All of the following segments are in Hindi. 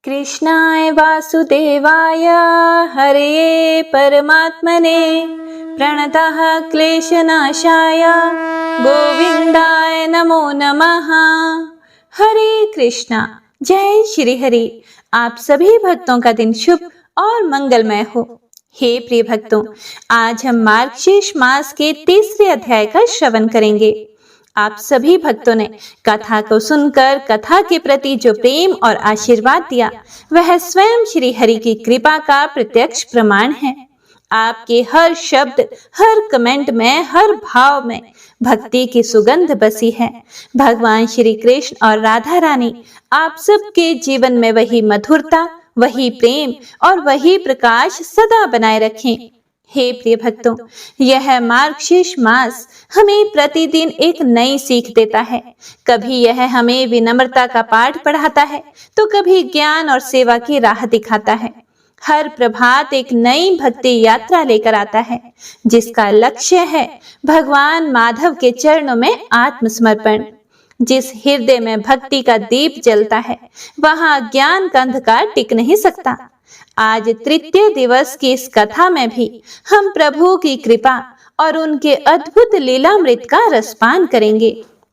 कृष्णाय वासुदेवाय हरे परमात्मने प्रणतः क्लेशनाशाय गोविंदाय नमो नमः। हरे कृष्णा। जय श्री हरि। आप सभी भक्तों का दिन शुभ और मंगलमय हो। हे प्रिय भक्तों, आज हम मार्गशीर्ष मास के तीसरे अध्याय का श्रवण करेंगे। आप सभी भक्तों ने कथा को सुनकर कथा के प्रति जो प्रेम और आशीर्वाद दिया, वह स्वयं श्री हरि की कृपा का प्रत्यक्ष प्रमाण है। आपके हर शब्द, हर कमेंट में, हर भाव में भक्ति की सुगंध बसी है। भगवान श्री कृष्ण और राधा रानी आप सबके जीवन में वही मधुरता, वही प्रेम और वही प्रकाश सदा बनाए रखें। हे प्रिय भक्तों, यह मार्गशीर्ष मास हमें प्रतिदिन एक नई सीख देता है। कभी यह हमें विनम्रता का पाठ पढ़ाता है, तो कभी ज्ञान और सेवा की राह दिखाता है। हर प्रभात एक नई भक्ति यात्रा लेकर आता है, जिसका लक्ष्य है भगवान माधव के चरणों में आत्मसमर्पण। जिस हृदय में भक्ति का दीप जलता है, वहां ज्ञान का अंधकार टिक नहीं सकता। आज तृतीय दिवस की इस कथा में भी हम प्रभु की कृपा और उनके अद्भुत लीलामृत का रसपान करेंगे।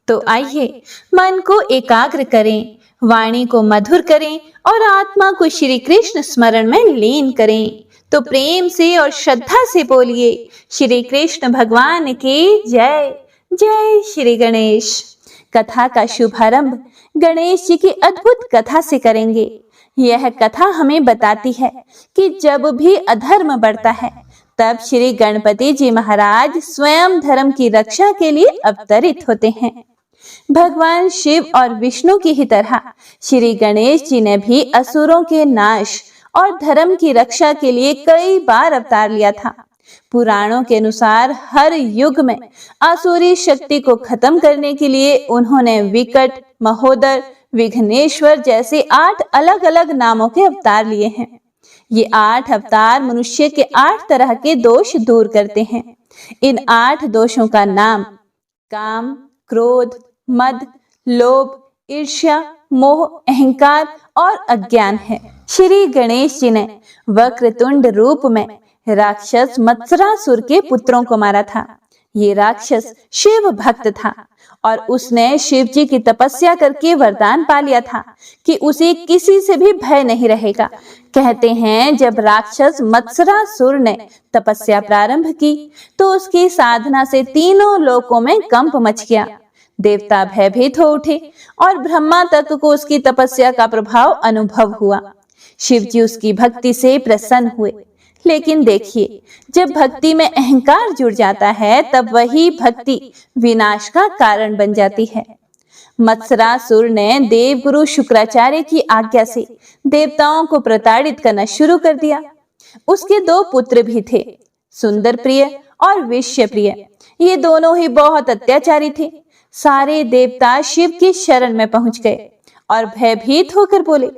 तो आइए मन को एकाग्र करें, वाणी को मधुर करें और आत्मा को श्री कृष्ण स्मरण में लीन करें। तो प्रेम से और श्रद्धा से बोलिए, श्री कृष्ण भगवान की जय। जय श्री गणेश। कथा का शुभारंभ गणेश जी की अद्भुत कथा से करेंगे। यह कथा हमें बताती है कि जब भी अधर्म बढ़ता है, तब श्री गणपति जी महाराज स्वयं धर्म की रक्षा के लिए अवतरित होते हैं। भगवान शिव और विष्णु की ही तरह श्री गणेश जी ने भी असुरों के नाश और धर्म की रक्षा के लिए कई बार अवतार लिया था। पुराणों के अनुसार हर युग में आसुरी शक्ति को खत्म करने के लिए उन्होंने विकट, महोदर, विघ्नेश्वर जैसे 8 अलग अलग नामों के अवतार लिए हैं। ये 8 अवतार मनुष्य के 8 तरह के दोष दूर करते हैं। इन 8 दोषों का नाम काम, क्रोध, मद, लोभ, ईर्ष्या, मोह, अहंकार और अज्ञान है। श्री गणेश जी ने वक्रतुंड रूप में राक्षस मत्सरासुर के पुत्रों को मारा था। ये राक्षस शिव भक्त था और उसने शिव जी की तपस्या करके वरदान पा लिया था कि उसे किसी से भी भय नहीं रहेगा। कहते हैं जब राक्षस मत्सरासुर ने तपस्या प्रारंभ की, तो उसकी साधना से तीनों लोकों में कंप मच गया। देवता भयभीत हो उठे और ब्रह्मा तक को उसकी तपस्या का प्रभाव अनुभव हुआ। शिव जी उसकी भक्ति से प्रसन्न हुए। लेकिन देखिए, जब भक्ति में अहंकार जुड़ जाता है, तब वही भक्ति विनाश का कारण बन जाती है। मत्सरासुर ने देवगुरु शुक्राचार्य की आज्ञा से देवताओं को प्रताड़ित करना शुरू कर दिया। उसके 2 पुत्र भी थे, सुंदर प्रिय और विष्य प्रिय। ये दोनों ही बहुत अत्याचारी थे। सारे देवता शिव की शरण में पहुंच गए और भयभीत होकर बोले,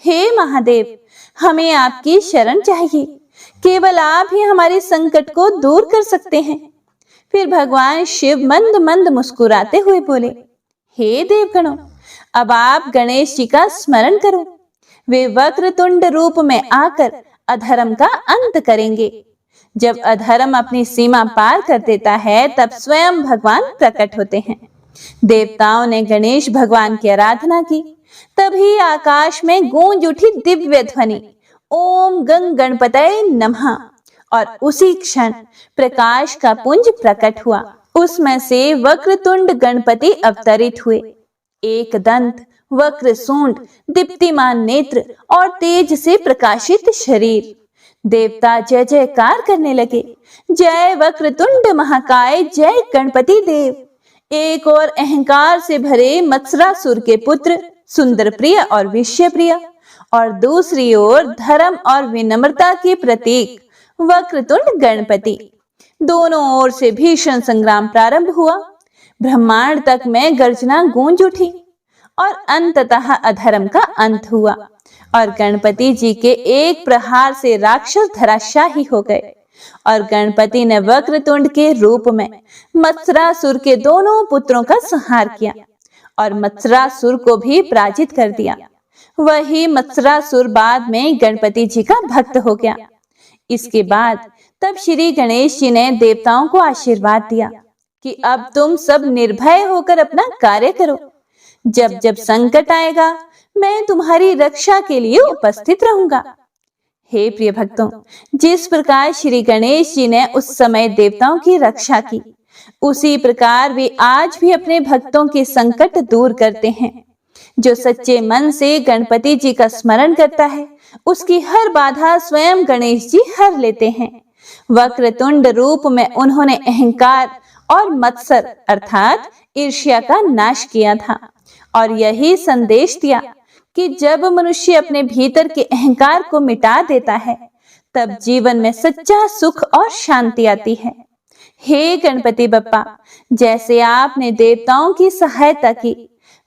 हे महादेव, हमें आपकी शरण चाहिए। केवल आप ही हमारे संकट को दूर कर सकते हैं। फिर भगवान शिव मंद मंद मुस्कुराते हुए बोले, हे देवगणों, अब आप गणेश जी का स्मरण करो। वे वक्रतुंड रूप में आकर अधर्म का अंत करेंगे। जब अधर्म अपनी सीमा पार कर देता है, तब स्वयं भगवान प्रकट होते हैं। देवताओं ने गणेश भगवान की आराधना की। तभी आकाश में गूंज उठी दिव्य ध्वनि, ओम गंग गणपतये नमः। और उसी क्षण प्रकाश का पुंज प्रकट हुआ। उसमें से वक्रतुंड गणपति अवतरित हुए। एक दंत, वक्र सूंड, दीप्तिमान नेत्र और तेज से प्रकाशित शरीर। देवता जय जयकार करने लगे, जय वक्रतुंड महाकाय, जय गणपति देव। एक और अहंकार से भरे मत्सरासुर के पुत्र सुंदर प्रिय और विष्य प्रिय, और दूसरी ओर धर्म और विनम्रता के प्रतीक वक्रतुंड गणपति। दोनों ओर से भीषण संग्राम प्रारंभ हुआ। ब्रह्मांड तक में गर्जना गूंज उठी और अंततः अधर्म का अंत हुआ और गणपति जी के एक प्रहार से राक्षस धराशायी हो गए। और गणपति ने वक्रतुंड के रूप में मत्सरासुर के दोनों पुत्रों का संहार किया और मत्सरासुर को भी पराजित कर दिया। वही मत्सरासुर बाद में गणपति जी का भक्त हो गया। इसके बाद तब श्री गणेश जी ने देवताओं को आशीर्वाद दिया कि अब तुम सब निर्भय होकर अपना कार्य करो। जब जब संकट आएगा मैं तुम्हारी रक्षा के लिए उपस्थित रहूंगा। हे प्रिय भक्तों, जिस प्रकार श्री गणेश जी ने उस समय देवताओं की रक्षा की, उसी प्रकार वे आज भी अपने भक्तों के संकट दूर करते हैं। जो सच्चे मन से गणपति जी का स्मरण करता है, उसकी हर बाधा स्वयं गणेश जी हर लेते हैं। वक्रतुंड रूप में उन्होंने अहंकार और मत्सर अर्थात ईर्ष्या का नाश किया था और यही संदेश दिया कि जब मनुष्य अपने भीतर के अहंकार को मिटा देता है, तब जीवन में सच्चा सुख और शांति आती है। हे गणपति बप्पा, जैसे आपने देवताओं की सहायता की,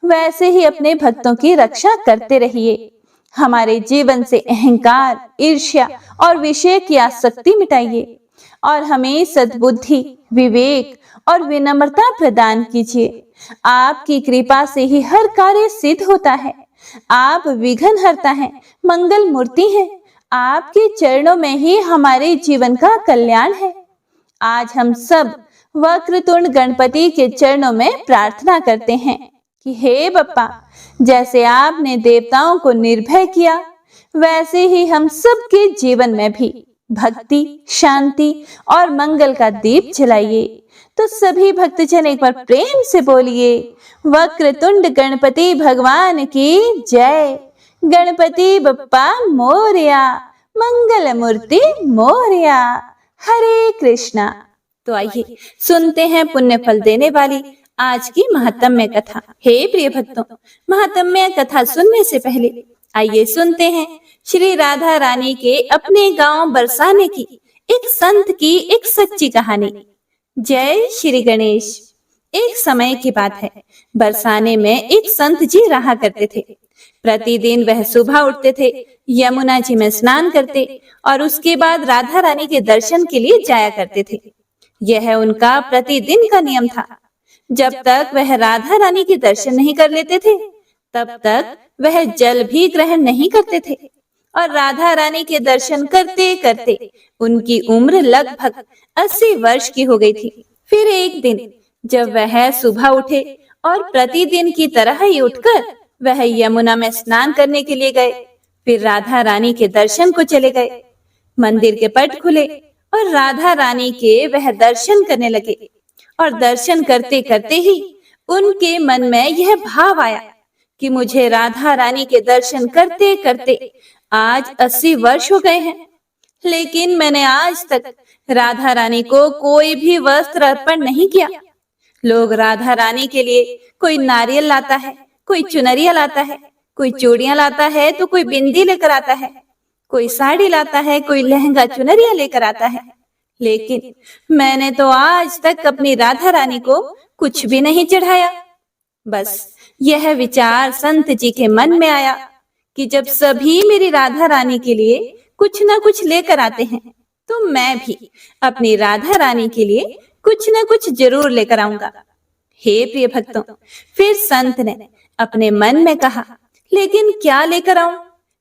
वैसे ही अपने भक्तों की रक्षा करते रहिए। हमारे जीवन से अहंकार, ईर्ष्या और विषय की आसक्ति मिटाइए और हमें सद्बुद्धि, विवेक और विनम्रता प्रदान कीजिए। आपकी कृपा से ही हर कार्य सिद्ध होता है। आप विघ्न हरता हैं, मंगल मूर्ति हैं। आपके चरणों में ही हमारे जीवन का कल्याण है। आज हम सब वक्रतुंड गणपति के चरणों में प्रार्थना करते हैं कि हे बप्पा, जैसे आपने देवताओं को निर्भय किया, वैसे ही हम सबके जीवन में भी भक्ति, शांति और मंगल का दीप जलाइए। तो सभी भक्तजन एक बार प्रेम से बोलिए, वक्रतुंड गणपति भगवान की जय। गणपति बप्पा मोरया, मंगल मूर्ति मोरया। हरे कृष्णा। तो आइए सुनते हैं पुण्य फल देने वाली आज की महात्म्य कथा। हे प्रिय भक्तों, महात्म्य कथा सुनने से पहले आइए सुनते हैं श्री राधा रानी के अपने गांव बरसाने की एक संत की एक सच्ची कहानी। जय श्री गणेश। एक समय की बात है, बरसाने में एक संत जी रहा करते थे। प्रतिदिन वह सुबह उठते थे, यमुना जी में स्नान करते और उसके बाद राधा रानी के दर्शन के लिए जाया करते थे। यह उनका प्रतिदिन का नियम था। जब तक वह राधा रानी के दर्शन नहीं कर लेते थे, तब तक वह जल भी ग्रहण नहीं करते थे और राधा रानी के दर्शन करते करते उनकी उम्र लगभग 80 वर्ष की हो गई थी। फिर एक दिन जब वह सुबह उठे और प्रतिदिन की तरह ही उठकर वह यमुना में स्नान करने के लिए गए, फिर राधा रानी के दर्शन को चले गए। मंदिर के पट खुले और राधा रानी के वह दर्शन करने लगे और दर्शन करते करते ही उनके मन में यह भाव आया कि मुझे राधा रानी के दर्शन करते करते आज 80 वर्ष हो गए हैं, लेकिन मैंने आज तक राधा रानी को कोई भी वस्त्र अर्पण नहीं किया। लोग राधा रानी के लिए कोई नारियल लाता है, कोई चुनरिया लाता है, कोई चूड़ियां लाता है, तो कोई बिंदी लेकर आता है, कोई साड़ी लाता है, कोई लहंगा चुनरिया लेकर आता है, लेकिन मैंने तो आज तक अपनी राधा रानी को कुछ भी नहीं चढ़ाया। बस यह विचार संत जी के मन में आया कि जब सभी मेरी राधा रानी के लिए कुछ न कुछ लेकर आते हैं, तो मैं भी अपनी राधा रानी के लिए कुछ न कुछ जरूर लेकर आऊंगा। हे प्रिय भक्तों, फिर संत ने अपने मन में कहा, लेकिन क्या लेकर आऊं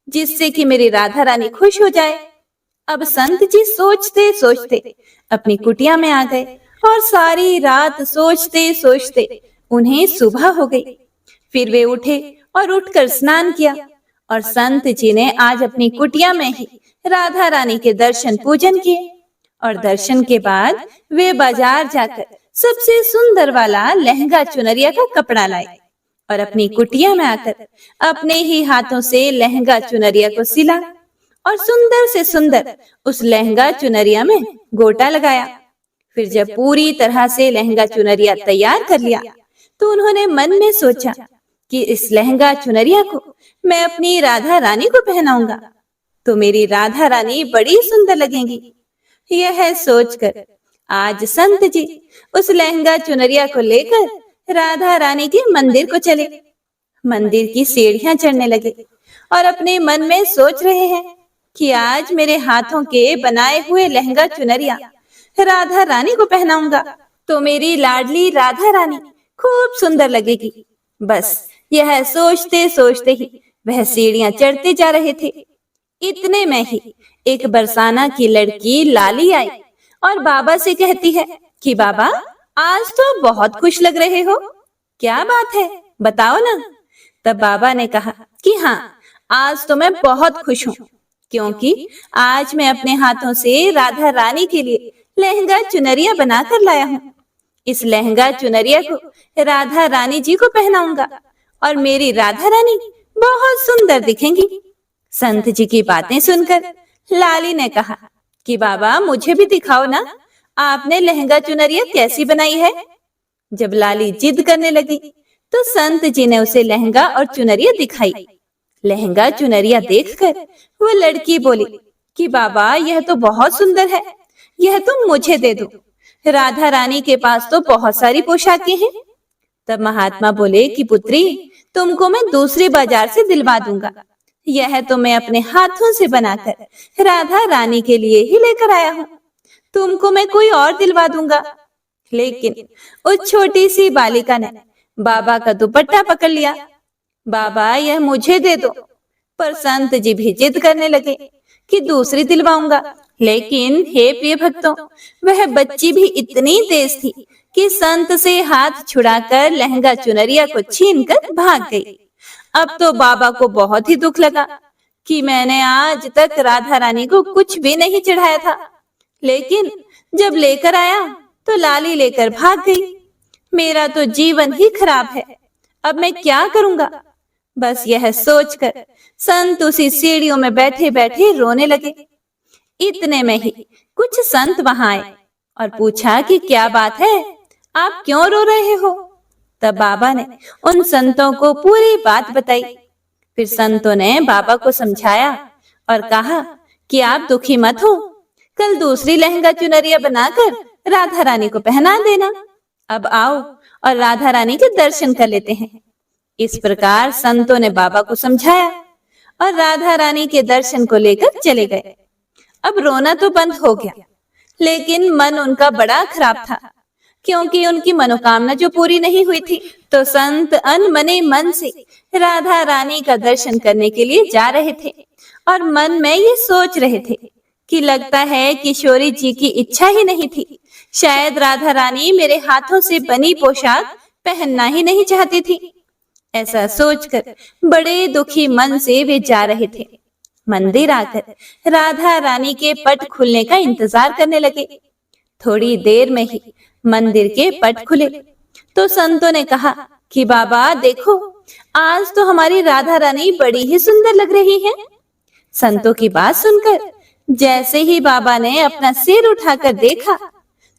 जिससे कि मेरी राधा रानी खुश हो जाए। अब संत जी सोचते सोचते अपनी कुटिया में आ गए और सारी रात सोचते सोचते उन्हें सुबह हो गई। फिर वे उठे और उठकर स्नान किया और संत जी ने आज अपनी कुटिया में ही राधा रानी के दर्शन पूजन किए और दर्शन के बाद वे बाजार जाकर सबसे सुंदर वाला लहंगा चुनरिया का कपड़ा लाए और अपनी कुटिया में आकर अपने ही हाथों से लहंगा चुनरिया को सिला और सुंदर से सुंदर उस लहंगा चुनरिया में गोटा लगाया। फिर जब पूरी तरह से लहंगा चुनरिया तैयार कर लिया, तो उन्होंने मन में सोचा कि इस लहंगा चुनरिया को मैं अपनी राधा रानी को पहनाऊंगा तो मेरी राधा रानी बड़ी सुंदर लगेंगी। यह सोचकर आज संत जी उस लहंगा चुनरिया को लेकर राधा रानी के मंदिर को चले। मंदिर की सीढ़ियां चढ़ने लगे और अपने मन में सोच रहे हैं कि आज मेरे हाथों के बनाए हुए लहंगा चुनरिया राधा रानी को पहनाऊंगा तो मेरी लाडली राधा रानी खूब सुंदर लगेगी। बस यह सोचते सोचते ही वह सीढ़ियां चढ़ते जा रहे थे। इतने में ही एक बरसाना की लड़की लाली आई और बाबा से कहती है कि बाबा, आज तो बहुत खुश लग रहे हो, क्या बात है, बताओ ना। तब बाबा ने कहा कि हाँ, आज तो मैं बहुत खुश हूँ, क्योंकि आज मैं अपने हाथों से राधा रानी के लिए लहंगा चुनरिया बनाकर लाया हूँ। इस लहंगा चुनरिया को राधा रानी जी को पहनाऊंगा और मेरी राधा रानी बहुत सुंदर दिखेंगी। संत जी की बातें सुनकर लाली ने कहा कि बाबा, मुझे भी दिखाओ ना, आपने लहंगा चुनरिया कैसी बनाई है। जब लाली जिद करने लगी तो संत जी ने उसे लहंगा और चुनरिया दिखाई। लहंगा चुनरिया देखकर वो लड़की बोली कि बाबा, यह तो बहुत सुंदर है, यह तुम मुझे दे दो, राधा रानी के पास तो बहुत सारी पोशाकें हैं। तब महात्मा बोले कि पुत्री, तुमको मैं दूसरी बाजार से दिलवा दूंगा, यह तो मैं अपने हाथों से बनाकर राधा रानी के लिए ही लेकर आया हूँ, तुमको मैं कोई और दिलवा दूंगा। लेकिन उस छोटी सी बालिका ने बाबा का दुपट्टा पकड़ लिया। बाबा, यह मुझे दे दो। पर संत जी भी जिद करने लगे कि दूसरी दिलवाऊंगा। लेकिन हे प्रिय भक्तों, वह बच्ची भी इतनी तेज थी कि संत से हाथ छुड़ाकर लहंगा चुनरिया को छीनकर भाग गई। अब तो बाबा को बहुत ही दुख लगा कि मैंने आज तक राधा रानी को कुछ भी नहीं चढ़ाया था, लेकिन जब लेकर आया तो लाली लेकर भाग गई। मेरा तो जीवन ही खराब है, अब मैं क्या करूंगा। बस यह सोचकर संत उसी सीढ़ियों में बैठे बैठे रोने लगे। इतने में ही कुछ संत वहां आए और पूछा कि क्या बात है, आप क्यों रो रहे हो। तब बाबा ने उन संतों को पूरी बात बताई। फिर संतों ने बाबा को समझाया और कहा कि आप दुखी मत हो, कल दूसरी लहंगा चुनरिया बनाकर राधा रानी को पहना देना। अब आओ और राधा रानी के दर्शन कर लेते हैं। इस प्रकार संतों ने बाबा को समझाया और राधा रानी के दर्शन को लेकर चले गए। अब रोना तो बंद हो गया, लेकिन मन उनका बड़ा खराब था, क्योंकि उनकी मनोकामना जो पूरी नहीं हुई थी। तो संत अनमने मन से राधा रानी का दर्शन करने के लिए जा रहे थे और मन में ये सोच रहे थे कि लगता है किशोरी जी की इच्छा ही नहीं थी, शायद राधा रानी मेरे हाथों से बनी पोशाक पहनना ही नहीं चाहती थी। ऐसा सोचकर बड़े दुखी मन से वे जा रहे थे। मंदिर आकर राधा रानी के पट खुलने का इंतजार करने लगे। थोड़ी देर में ही मंदिर के पट खुले तो संतों ने कहा कि बाबा देखो, आज तो हमारी राधा रानी बड़ी ही सुंदर लग रही है। संतों की बात सुनकर जैसे ही बाबा ने अपना सिर उठाकर देखा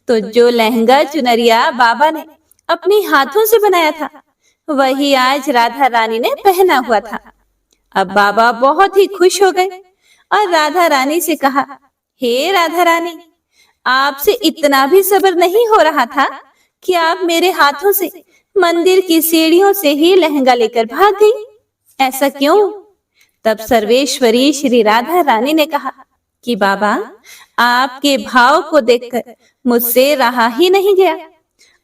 तो जो लहंगा चुनरिया बाबा ने अपने हाथों से बनाया था, वही आज राधा रानी ने पहना हुआ था। अब बाबा बहुत ही खुश हो गए और राधा रानी से कहा, हे राधा रानी, आपसे इतना भी सब्र नहीं हो रहा था कि आप मेरे हाथों से मंदिर की सीढ़ियों से ही लहंगा लेकर भाग गई, ऐसा क्यों। तब सर्वेश्वरी श्री राधा रानी ने कहा कि बाबा, आपके भाव को देखकर मुझसे रहा ही नहीं गया,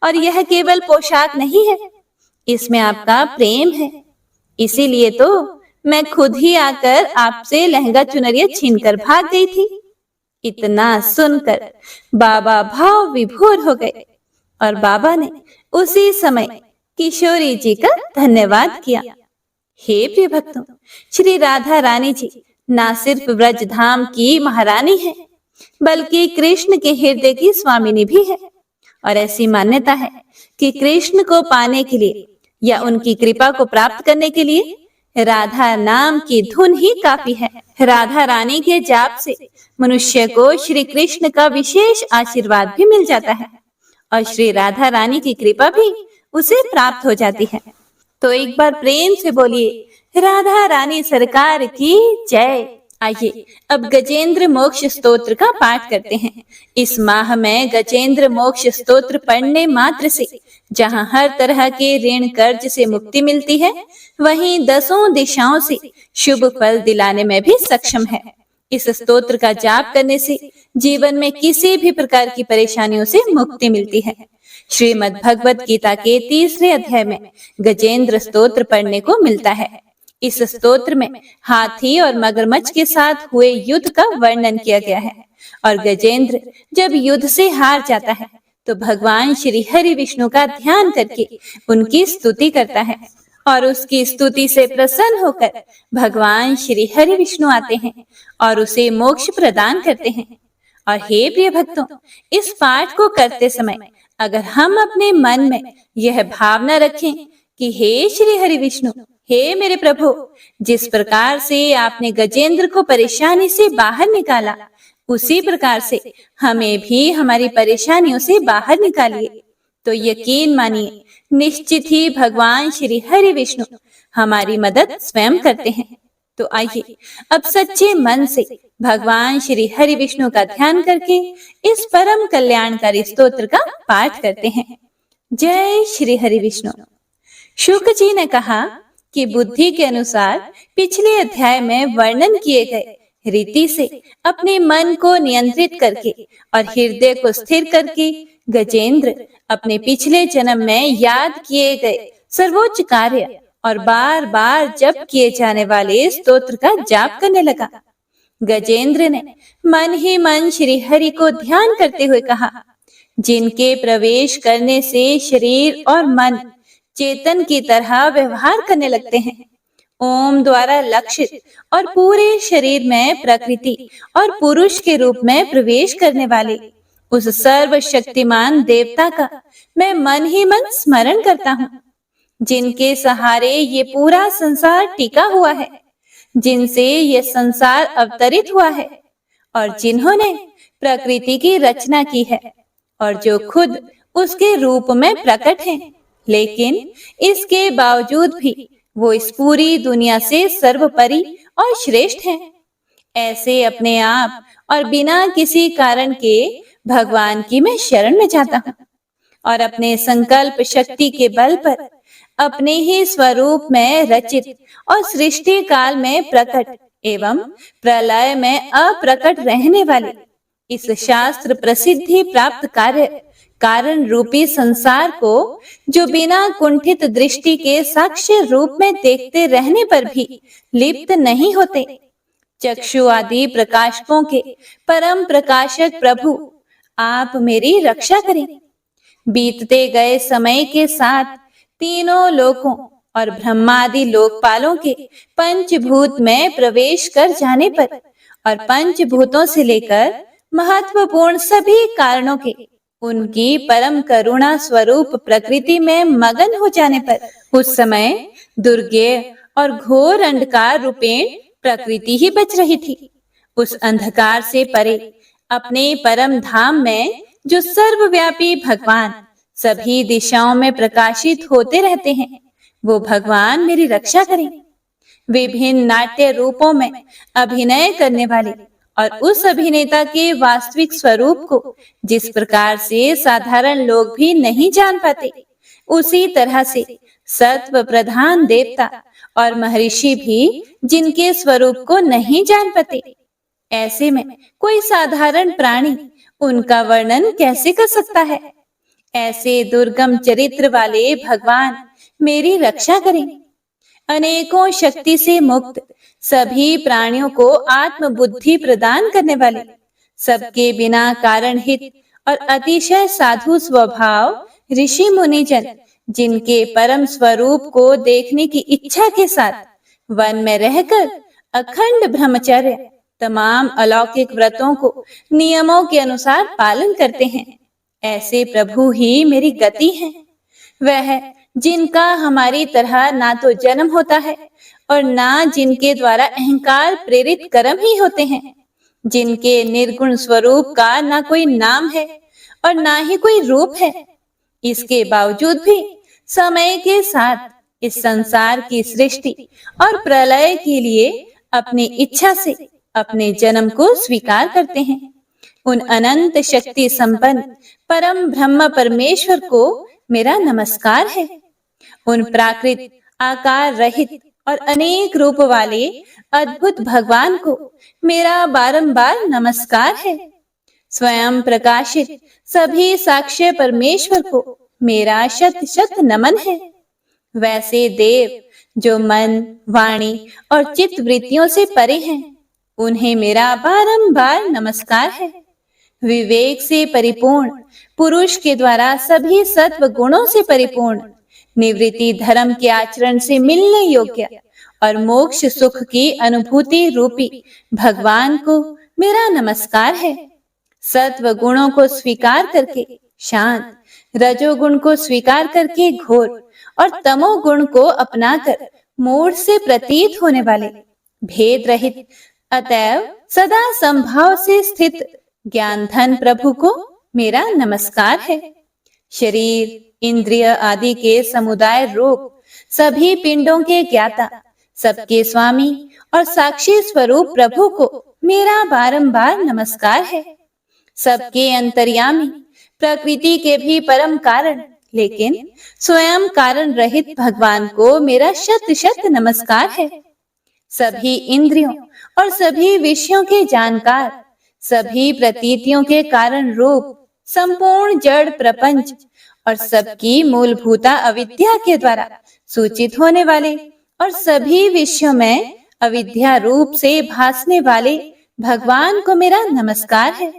और यह केवल पोशाक नहीं है, इसमें आपका प्रेम है, इसीलिए तो मैं खुद ही आकर आपसे लहंगा चुनरिया छीनकर भाग गई थी। इतना सुनकर बाबा भाव विभोर हो गए और बाबा ने उसी समय किशोरी जी का धन्यवाद किया। हे प्रिय भक्तों, श्री राधा रानी जी ना सिर्फ ब्रज धाम की महारानी है, बल्कि कृष्ण के हृदय की स्वामिनी भी है। और ऐसी मान्यता है कि कृष्ण को पाने के लिए या उनकी कृपा को प्राप्त करने के लिए राधा नाम की धुन ही काफी है। राधा रानी के जाप से मनुष्य को श्री कृष्ण का विशेष आशीर्वाद भी मिल जाता है और श्री राधा रानी की कृपा भी उसे प्राप्त हो जाती है। तो एक बार प्रेम से बोलिए, राधा रानी सरकार की जय। आइए अब गजेंद्र मोक्ष स्तोत्र का पाठ करते हैं। इस माह में गजेंद्र मोक्ष स्तोत्र पढ़ने मात्र से जहां हर तरह के ऋण कर्ज से मुक्ति मिलती है, वहीं 10 दिशाओं से शुभ फल दिलाने में भी सक्षम है। इस स्तोत्र का जाप करने से जीवन में किसी भी प्रकार की परेशानियों से मुक्ति मिलती है। श्रीमद् भगवत गीता के 3रे अध्याय में गजेंद्र स्तोत्र पढ़ने को मिलता है। इस स्तोत्र में हाथी और मगरमच्छ के साथ हुए युद्ध का वर्णन किया गया है और गजेंद्र जब युद्ध से हार जाता है तो भगवान श्री हरि विष्णु का ध्यान करके उनकी स्तुति करता है और उसकी स्तुति से प्रसन्न होकर भगवान श्री हरि विष्णु आते हैं और उसे मोक्ष प्रदान करते हैं। और हे प्रिय भक्तों, इस पाठ को करते समय अगर हम अपने मन में यह भावना रखें कि हे श्री हरि विष्णु, हे मेरे प्रभु, जिस प्रकार से आपने गजेंद्र को परेशानी से बाहर निकाला उसी प्रकार से हमें भी हमारी परेशानियों से बाहर निकालिए, तो यकीन मानिए निश्चित ही भगवान श्री हरि विष्णु हमारी मदद स्वयं करते हैं। तो आइए अब सच्चे मन से भगवान श्री हरि विष्णु का ध्यान करके इस परम कल्याणकारी स्तोत्र का पाठ करते हैं। जय श्री हरि विष्णु। शुक जी ने कहा कि बुद्धि के अनुसार पिछले अध्याय में वर्णन किए गए रीति से अपने मन को नियंत्रित करके और हृदय को स्थिर करके गजेंद्र अपने पिछले जन्म में याद किए गए सर्वोच्च कार्य और बार बार जप किए जाने वाले स्तोत्र का जाप करने लगा। गजेंद्र ने मन ही मन श्री हरि को ध्यान करते हुए कहा, जिनके प्रवेश करने से शरीर और मन चेतन की तरह व्यवहार करने लगते हैं, ओम द्वारा लक्षित और पूरे शरीर में प्रकृति और पुरुष के रूप में प्रवेश करने वाले उस सर्वशक्तिमान देवता का मैं मन ही मन स्मरण करता हूँ, जिनके सहारे ये पूरा संसार टिका हुआ है, जिनसे ये संसार अवतरित हुआ है और जिन्होंने प्रकृति की रचना की है और जो खुद उसके रूप में प्रकट हैं, लेकिन इसके बावजूद भी वो इस पूरी दुनिया से सर्वोपरि और श्रेष्ठ हैं। ऐसे अपने आप और बिना किसी कारण के भगवान की मैं शरण में जाता हूँ और अपने संकल्प शक्ति के बल पर अपने ही स्वरूप में रचित और सृष्टि काल में प्रकट एवं प्रलय में अप्रकट रहने वाले इस शास्त्र प्रसिद्धि प्राप्त कार्य कारण रूपी संसार को, जो बिना कुंठित दृष्टि के साक्ष्य रूप में देखते रहने पर भी लिप्त नहीं होते, चक्षु आदि प्रकाशकों के परम प्रकाशक प्रभु, आप मेरी रक्षा करें। बीतते गए समय के साथ तीनों लोकों और ब्रह्मादि लोकपालों के पंचभूत में प्रवेश कर जाने पर और पंचभूतों से लेकर महत्वपूर्ण सभी कारणों के उनकी परम करुणा स्वरूप प्रकृति में मगन हो जाने पर उस समय दुर्गेय और घोर अंधकार रूपेण प्रकृति ही बच रही थी। उस अंधकार से परे अपने परम धाम में जो सर्वव्यापी भगवान सभी दिशाओं में प्रकाशित होते रहते हैं, वो भगवान मेरी रक्षा करें। विभिन्न नाट्य रूपों में अभिनय करने वाले और उस अभिनेता के वास्तविक स्वरूप को जिस प्रकार से साधारण लोग भी नहीं जान पाते, उसी तरह से सत्व प्रधान देवता और महर्षि भी जिनके स्वरूप को नहीं जान पाते, ऐसे में कोई साधारण प्राणी उनका वर्णन कैसे कर सकता है। ऐसे दुर्गम चरित्र वाले भगवान मेरी रक्षा करें। अनेकों शक्ति से मुक्त सभी प्राणियों को आत्म बुद्धि प्रदान करने वाले, सबके बिना कारण हित और अतिशय साधु स्वभाव ऋषि मुनिजन, जिनके परम स्वरूप को देखने की इच्छा के साथ वन में रहकर अखंड ब्रह्मचर्य तमाम अलौकिक व्रतों को नियमों के अनुसार पालन करते हैं, ऐसे प्रभु ही मेरी गति है। वह जिनका हमारी तरह ना तो जन्म होता है और ना जिनके द्वारा अहंकार प्रेरित कर्म ही होते हैं, जिनके निर्गुण स्वरूप का ना कोई नाम है और ना ही कोई रूप है, इसके बावजूद भी समय के साथ इस संसार की सृष्टि और प्रलय के लिए अपनी इच्छा से अपने जन्म को स्वीकार करते हैं। उन अनंत शक्ति संपन्न परम ब्रह्म परमेश्वर को मेरा नमस्कार है। उन प्राकृत आकार रहित और अनेक रूप वाले अद्भुत भगवान को मेरा बारंबार नमस्कार है। स्वयं प्रकाशित सभी साक्ष्य परमेश्वर को मेरा शत शत नमन है। वैसे देव जो मन, वाणी और चित्त वृत्तियों से परे हैं, उन्हें मेरा बारंबार नमस्कार है। विवेक से परिपूर्ण पुरुष के द्वारा सभी सत्व गुणों से परिपूर्ण, निवृत्ति धर्म के आचरण से मिलने योग्य और मोक्ष सुख की अनुभूति रूपी भगवान को मेरा नमस्कार है। सत्व गुणों को स्वीकार करके शांत, रजोगुण को स्वीकार करके घोर और तमोगुण को अपनाकर मूढ़ से प्रतीत होने वाले, भेद रहित अतएव सदा संभाव से स्थित ज्ञान धन प्रभु को मेरा नमस्कार है। शरीर, इंद्रिय आदि के समुदाय रूप सभी पिंडों के ज्ञाता, सबके स्वामी और साक्षी स्वरूप प्रभु को मेरा बारंबार नमस्कार है। सबके अंतर्यामी, प्रकृति के भी परम कारण लेकिन स्वयं कारण रहित भगवान को मेरा शत शत नमस्कार है। सभी इंद्रियों और सभी विषयों के जानकार, सभी प्रतीतियों के कारण रूप संपूर्ण जड़ प्रपंच और सबकी मूलभूता अविद्या के द्वारा सूचित होने वाले और सभी विषयों में अविद्या रूप से भासने वाले भगवान को मेरा नमस्कार है।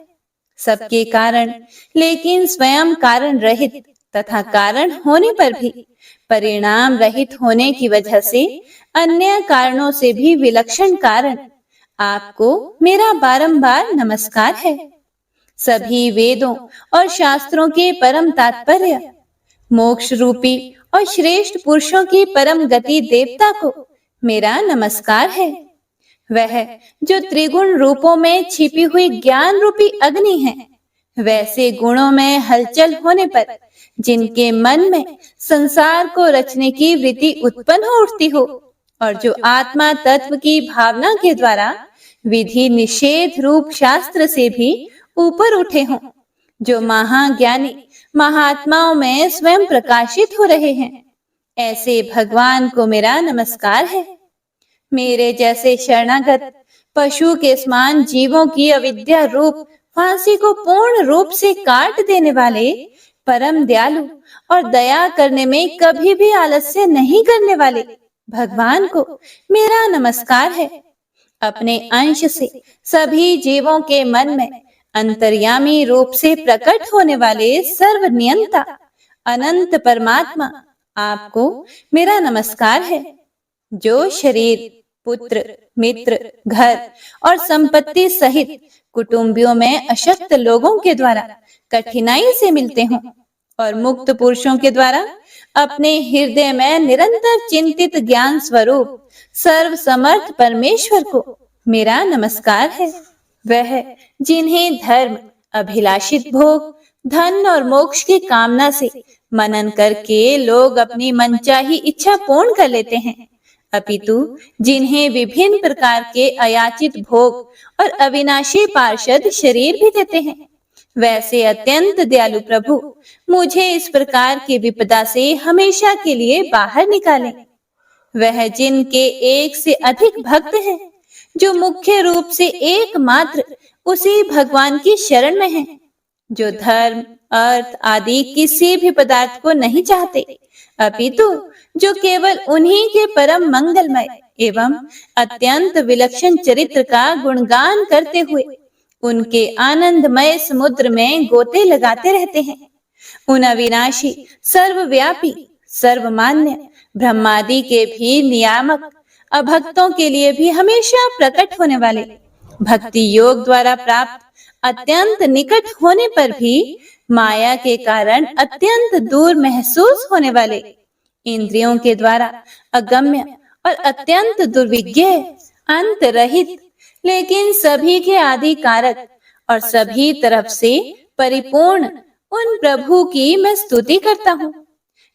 सबके कारण लेकिन स्वयं कारण रहित तथा कारण होने पर भी परिणाम रहित होने की वजह से अन्य कारणों से भी विलक्षण कारण आपको मेरा बारंबार नमस्कार है। सभी वेदों और शास्त्रों के परम तात्पर्य, मोक्ष रूपी और श्रेष्ठ पुरुषों की परम गति देवता को मेरा नमस्कार है। वह जो त्रिगुण रूपों में छिपी हुई ज्ञान रूपी अग्नि है, वैसे गुणों में हलचल होने पर जिनके मन में संसार को रचने की वृत्ति उत्पन्न हो उठती हो और जो आत्मा तत्व की भावना के द्वारा विधि निषेध रूप शास्त्र से भी ऊपर उठे हों, जो महाज्ञानी महात्माओं में स्वयं प्रकाशित हो रहे हैं, ऐसे भगवान को मेरा नमस्कार है। मेरे जैसे शरणागत पशु के समान जीवों की अविद्या रूप फांसी को पूर्ण रूप से काट देने वाले परम दयालु और दया करने में कभी भी आलस्य नहीं करने वाले भगवान को मेरा नमस्कार है। अपने अंश से सभी जीवों के मन में अंतर्यामी रूप से प्रकट होने वाले सर्वनियंता अनंत परमात्मा आपको मेरा नमस्कार है। जो शरीर, पुत्र, मित्र, घर और संपत्ति सहित कुटुंबियों में अशक्त लोगों के द्वारा कठिनाई से मिलते हों और मुक्त पुरुषों के द्वारा अपने हृदय में निरंतर चिंतित ज्ञान स्वरूप सर्व समर्थ परमेश्वर को मेरा नमस्कार है। वह जिन्हें धर्म, अभिलाषित भोग, धन और मोक्ष की कामना से मनन करके लोग अपनी मनचाही इच्छा पूर्ण कर लेते हैं, अपितु जिन्हें विभिन्न प्रकार के अयाचित भोग और अविनाशी पार्षद शरीर भी देते हैं, वैसे अत्यंत दयालु प्रभु मुझे इस प्रकार की विपदा से हमेशा के लिए बाहर निकालें। वह जिनके एक से अधिक भक्त हैं, जो मुख्य रूप से एकमात्र उसी भगवान की शरण में हैं, जो धर्म, अर्थ आदि किसी भी पदार्थ को नहीं चाहते, अपितु जो केवल उन्हीं के परम मंगलमय एवं अत्यंत विलक्षण चरित्र का गुणगान करते हुए उनके आनंदमय समुद्र में गोते लगाते रहते हैं। उन अविनाशी, सर्वव्यापी, सर्वमान्य ब्रह्मादि के भी नियामक, अभक्तों के लिए भी हमेशा प्रकट होने वाले, भक्ति योग द्वारा प्राप्त अत्यंत निकट होने पर भी माया के कारण अत्यंत दूर महसूस होने वाले, इंद्रियों के द्वारा अगम्य और अत्यंत दुर्विज्ञ, अंत रहित लेकिन सभी के आदि कारक और सभी तरफ से परिपूर्ण उन प्रभु की मैं स्तुति करता हूँ।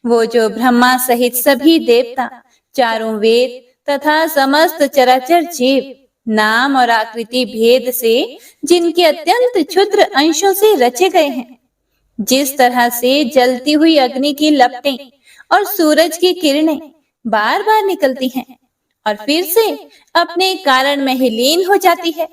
वो जो ब्रह्मा सहित सभी देवता, चारों वेद तथा समस्त चराचर जीव नाम और आकृति भेद से जिनके अत्यंत क्षुद्र अंशों से रचे गए हैं, जिस तरह से जलती हुई अग्नि की लपटें और सूरज की किरणें बार बार निकलती हैं और फिर से अपने कारण में ही लीन हो जाती है,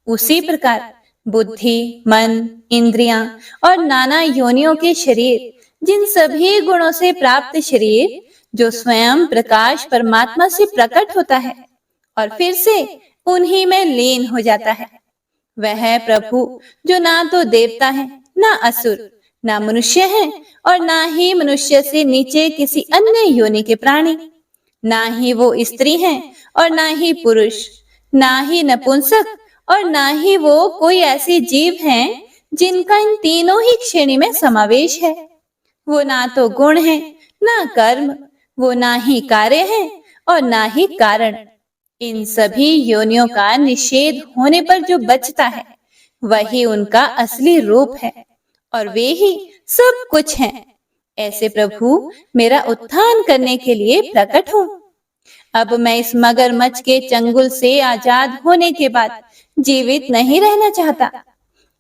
उसी प्रकार बुद्धि, मन, इंद्रियां और नाना योनियों के शरीर, जिन सभी गुणों से प्राप्त शरीर जो स्वयं प्रकाश परमात्मा से प्रकट होता है और फिर से उन्हीं में लीन हो जाता है। वह है प्रभु जो ना तो देवता है, ना असुर, ना मनुष्य है और ना ही मनुष्य से नीचे किसी अन्य योनि के प्राणी। ना ही वो स्त्री है और ना ही पुरुष, ना ही नपुंसक और ना ही वो कोई ऐसे जीव हैं जिनका इन तीनों ही श्रेणी में समावेश है। वो ना तो गुण है, ना कर्म, वो ना ही कार्य है और ना ही कारण। इन सभी योनियों का निषेध होने पर जो बचता है वही उनका असली रूप है और वे ही सब कुछ हैं। ऐसे प्रभु मेरा उत्थान करने के लिए प्रकट हो। अब मैं इस मगरमच्छ के चंगुल से आजाद होने के बाद जीवित नहीं रहना चाहता।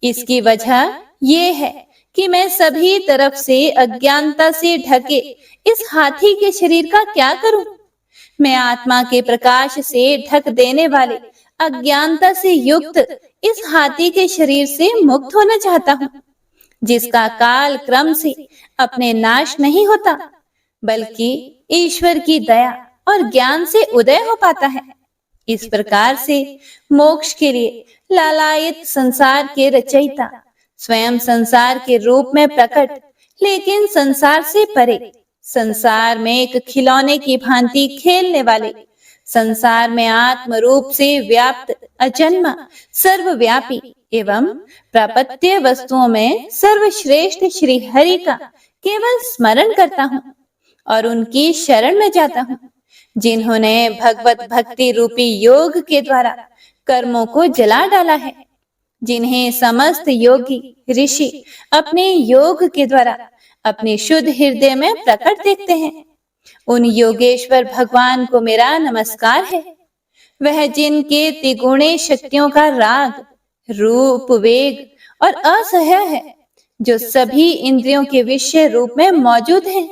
इसकी वजह ये है कि मैं सभी तरफ से अज्ञानता से ढके इस हाथी के शरीर का क्या करूं? मैं आत्मा के प्रकाश से ढक देने वाले अज्ञानता से युक्त इस हाथी के शरीर से मुक्त होना चाहता हूँ, जिसका काल क्रम से अपने नाश नहीं होता, बल्कि ईश्वर की दया और ज्ञान से उदय हो पाता है। इस प्रकार से मोक्ष के लिए लालायित संसार के रचयिता स्वयं संसार के रूप में प्रकट, लेकिन संसार से परे, संसार में एक खिलौने की भांति खेलने वाले, संसार में आत्म रूप से व्याप्त अजन्मा सर्वव्यापी एवं प्रापत्य वस्तुओं में सर्वश्रेष्ठ श्री हरि का केवल स्मरण करता हूँ और उनकी शरण में जाता हूँ, जिन्होंने भगवत भक्ति रूपी योग के द्वारा कर्मों को जला डाला है, जिन्हें समस्त योगी ऋषि अपने योग के द्वारा अपने शुद्ध हृदय में प्रकट देखते हैं। उन योगेश्वर भगवान को मेरा नमस्कार है। वह जिनके त्रिगुणे शक्तियों का राग, रूप, वेग और असह्य है, जो सभी इंद्रियों के विषय रूप में मौजूद है।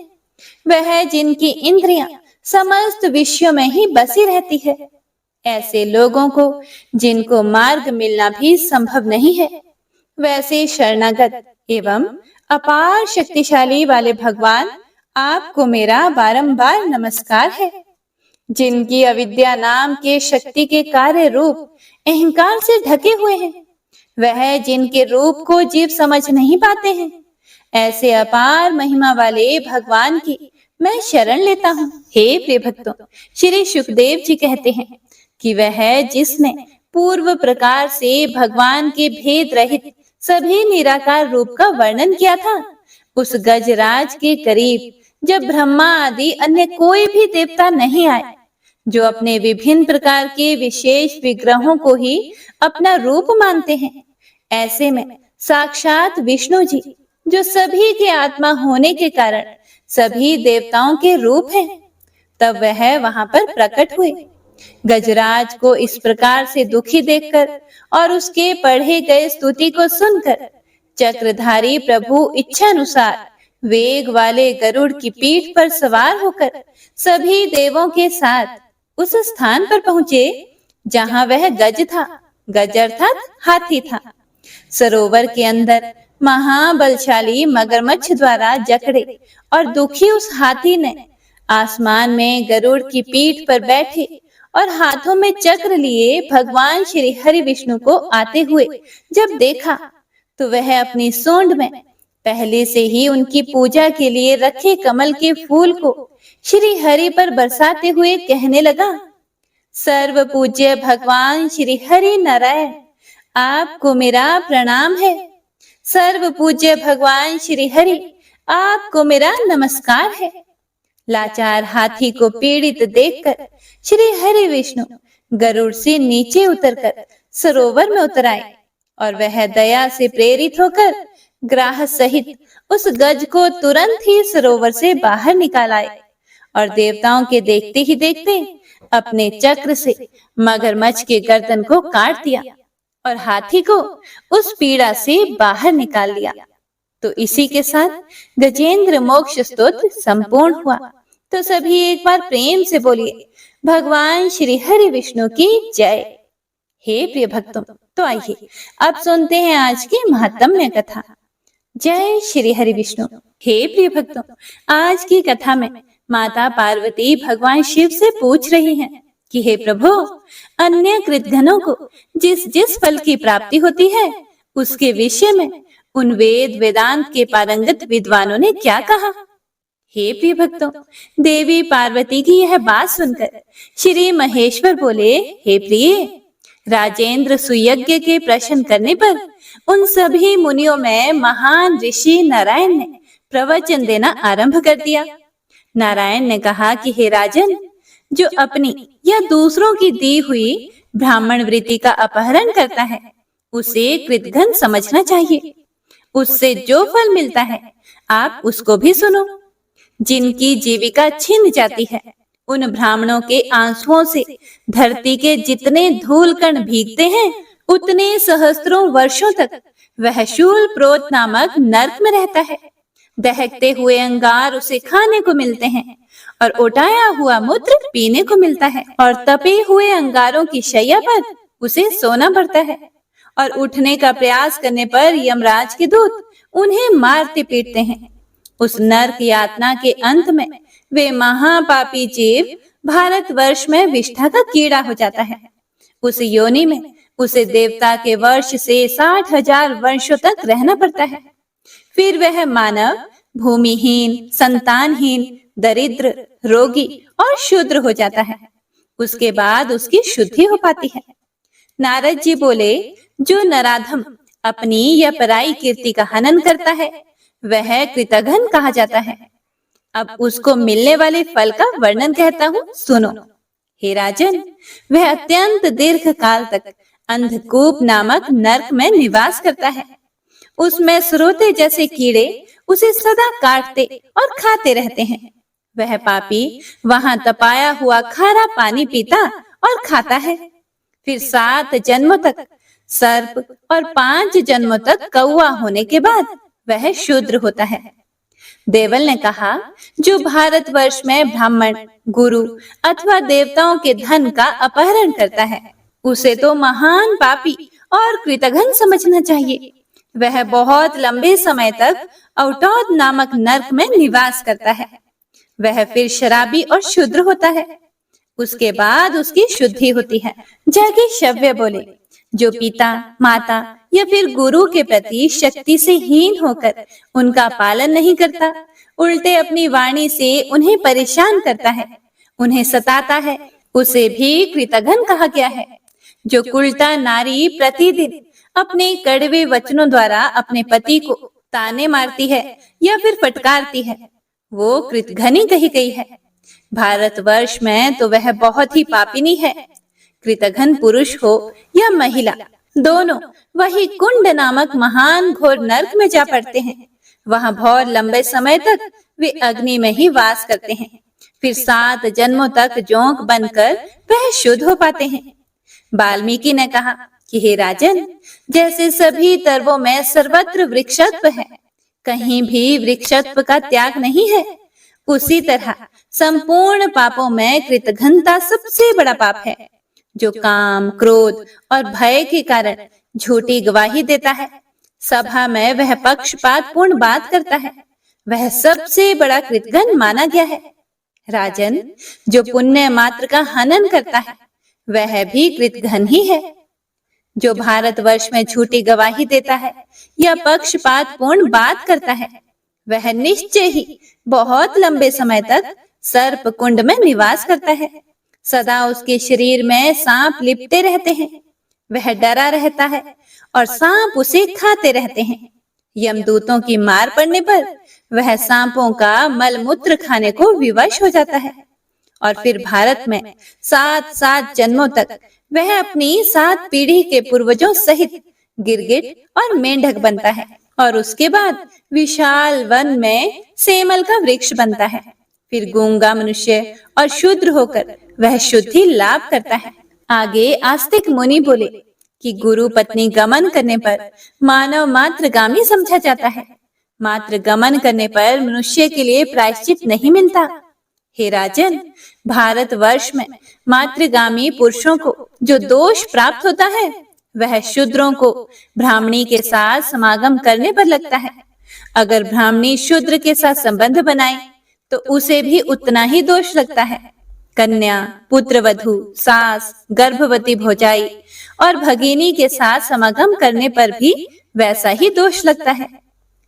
वह जिनकी इंद्रियां समस्त विषयों में ही बसी रहती है। ऐसे लोगों को जिनको मार्ग मिलना भी संभव नहीं है, वैसे शरणागत एवं अपार शक्तिशाली वाले भगवान आपको मेरा बारंबार नमस्कार है। जिनकी अविद्या नाम के शक्ति के कार्य रूप अहंकार से ढके हुए हैं, वह जिनके रूप को जीव समझ नहीं पाते हैं, ऐसे अपार महिमा वाले भगवान की मैं शरण लेता हूँ। हे प्रिय भक्तों, श्री सुखदेव जी कहते हैं कि वह जिसने पूर्व प्रकार से भगवान के भेद रहित सभी निराकार रूप का वर्णन किया था, उस गजराज के करीब जब ब्रह्मा आदि अन्य कोई भी देवता नहीं आए, जो अपने विभिन्न प्रकार के विशेष विग्रहों को ही अपना रूप मानते हैं, ऐसे में साक्षात विष्णु जी, जो सभी के आत्मा होने के कारण सभी देवताओं के रूप हैं, तब वह वहां पर प्रकट हुए। गजराज को इस प्रकार से दुखी देखकर और उसके पढ़े गए स्तुति को सुनकर चक्रधारी प्रभु इच्छानुसार वेग वाले गरुड़ की पीठ पर सवार होकर सभी देवों के साथ उस स्थान पर पहुंचे जहां वह गज था। गज अर्थात हाथी था। सरोवर के अंदर महाबलशाली मगरमच्छ द्वारा जकड़े और दुखी उस हाथी ने आसमान में गरुड़ की पीठ पर बैठे और हाथों में चक्र लिए भगवान श्री हरि विष्णु को आते हुए जब देखा, तो वह अपनी सूंड में पहले से ही उनकी पूजा के लिए रखे कमल के फूल को श्री हरि पर बरसाते हुए कहने लगा, सर्व पूज्य भगवान श्री हरि नारायण, आपको मेरा प्रणाम है। सर्व पूज्य भगवान श्री हरि, आपको मेरा नमस्कार है। लाचार हाथी को पीड़ित देखकर श्री हरि विष्णु गरुड़ से नीचे उतरकर सरोवर में उतर आए और वह दया से प्रेरित होकर ग्राह सहित उस गज को तुरंत ही सरोवर से बाहर निकाल आए और देवताओं के देखते ही देखते अपने चक्र से मगरमच्छ के गर्दन को काट दिया और हाथी को उस पीड़ा से बाहर निकाल लिया। तो इसी के साथ गजेंद्र मोक्ष स्तोत्र संपूर्ण हुआ। तो सभी एक बार प्रेम से बोलिए, भगवान श्री हरि विष्णु की जय। हे प्रिय भक्तों, तो आइए अब सुनते हैं आज की महात्म्य कथा। जय श्री हरि विष्णु। हे प्रिय भक्तों, आज की कथा में माता पार्वती भगवान शिव से पूछ रही हैं कि हे प्रभु, अन्य कृतघ्नों को जिस जिस फल की प्राप्ति होती है उसके विषय में उन वेद वेदांत के पारंगत विद्वानों ने क्या कहा। हे प्रिय भक्तों, देवी पार्वती की यह बात सुनकर श्री महेश्वर बोले, हे प्रिय, राजेंद्र सुयज्ञ के प्रश्न करने पर उन सभी मुनियों में महान ऋषि नारायण ने प्रवचन देना आरंभ कर दिया। नारायण ने कहा कि हे राजन, जो अपनी या दूसरों की दी हुई ब्राह्मण वृत्ति का अपहरण करता है उसे कृतघ्न समझना चाहिए। उससे जो फल मिलता है आप उसको भी सुनो। जिनकी जीविका छिन जाती है उन ब्राह्मणों के आंसुओं से धरती के जितने धूल कण भीगते हैं उतने सहस्त्रों वर्षों तक वह शूल प्रोत नामक नर्क में रहता है। दहकते हुए अंगार उसे खाने को मिलते हैं और उठाया हुआ मूत्र पीने को मिलता है और तपे हुए अंगारों की शैया पर उसे सोना पड़ता है और उठने का प्रयास करने पर यमराज के दूत उन्हें मारते पीटते हैं। उस नरक यातना के अंत में वे महापापी जीव भारतवर्ष में विष्ठा का कीड़ा हो जाता है। उस योनि में उसे देवता के वर्ष से 60,000 वर्षों तक रहना पड़ता है। फिर वह मानव भूमिहीन, संतानहीन, दरिद्र, रोगी और शूद्र हो जाता है। उसके बाद उसकी शुद्धि हो पाती है। नारद जी बोले, जो नराधम अपनी या पराई कीर्ति का हनन करता है वह कृतघ्न कहा जाता है। अब उसको मिलने वाले फल का वर्णन कहता हूँ, सुनो। हे राजन, वह अत्यंत दीर्घ काल तक अंधकूप नामक नरक में निवास करता है। उसमें स्रोते जैसे कीड़े उसे सदा काटते और खाते रहते हैं। वह पापी वहां तपाया हुआ खारा पानी पीता और खाता है। फिर 7 जन्मों तक सर्प और 5 जन्मों तक कौवा होने के बाद वह शूद्र होता है। देवल ने कहा, जो भारतवर्ष में ब्राह्मण, गुरु अथवा देवताओं के धन का अपहरण करता है उसे तो महान पापी और कृतघ्न समझना चाहिए। वह बहुत लंबे समय तक औटौद नामक नरक में निवास करता है। वह फिर शराबी और शूद्र होता है। उसके बाद उसकी शुद्धि होती है। जागेशव्य बोले, जो पिता, माता या फिर गुरु के प्रति शक्ति से हीन होकर उनका पालन नहीं करता, उल्टे अपनी वाणी से उन्हें परेशान करता है, उन्हें सताता है, उसे भी कृतघ्न कहा गया है। जो कुलटा नारी प्रतिदिन अपने कड़वे वचनों द्वारा अपने पति को ताने मारती है या फिर फटकारती है वो कृतघ्नी कही गई है। भारतवर्ष में तो वह बहुत ही पापिनी है। कृतघ्न पुरुष हो या महिला, दोनों वही कुंड नामक महान घोर नरक में जा पड़ते हैं। वहां बहुत लंबे समय तक वे अग्नि में ही वास करते हैं। फिर 7 जन्मों तक जोंक बनकर वह शुद्ध हो पाते हैं। वाल्मीकि ने कहा कि हे राजन, जैसे सभी तर्वों में सर्वत्र वृक्षत्व है, कहीं भी वृक्षत्व का त्याग नहीं है, उसी तरह संपूर्ण पापों में कृतघ्नता सबसे बड़ा पाप है। जो काम, क्रोध और भय के कारण झूठी गवाही देता है, सभा में वह पक्षपात पूर्ण बात करता है, वह सबसे बड़ा कृतघ्न माना गया है। राजन, जो पुण्य मात्र का हनन करता है वह भी कृतघ्न ही है। जो भारतवर्ष में झूठी गवाही देता है या पक्षपात पूर्ण बात करता है वह निश्चय ही बहुत लंबे समय तक सर्प कुंड में निवास करता है। सदा उसके शरीर में सांप लिपटे रहते हैं। वह डरा रहता है और सांप उसे खाते रहते हैं। यमदूतों की मार पड़ने पर वह सांपों का मलमूत्र खाने को विवश हो जाता है और फिर भारत में 7 जन्मों तक वह अपनी 7 पीढ़ी के पूर्वजों सहित गिरगिट और मेंढक बनता है और उसके बाद विशाल वन में सेमल का वृक्ष बनता है। फिर गूंगा मनुष्य और शूद्र होकर वह शुद्धि लाभ करता है। आगे आस्तिक मुनि बोले कि गुरु पत्नी गमन करने पर मानव मात्रगामी समझा जाता है। मात्र गमन करने पर मनुष्य के लिए प्रायश्चित नहीं मिलता। हे राजन, भारतवर्ष में मातृगामी पुरुषों को जो दोष प्राप्त होता है वह शूद्रों को ब्राह्मणी के साथ समागम करने पर लगता है। अगर ब्राह्मणी शूद्र के साथ संबंध बनाए तो उसे भी उतना ही दोष लगता है। कन्या, पुत्रवधू, सास, गर्भवती भौजाई और भगिनी के साथ समागम करने पर भी वैसा ही दोष लगता है।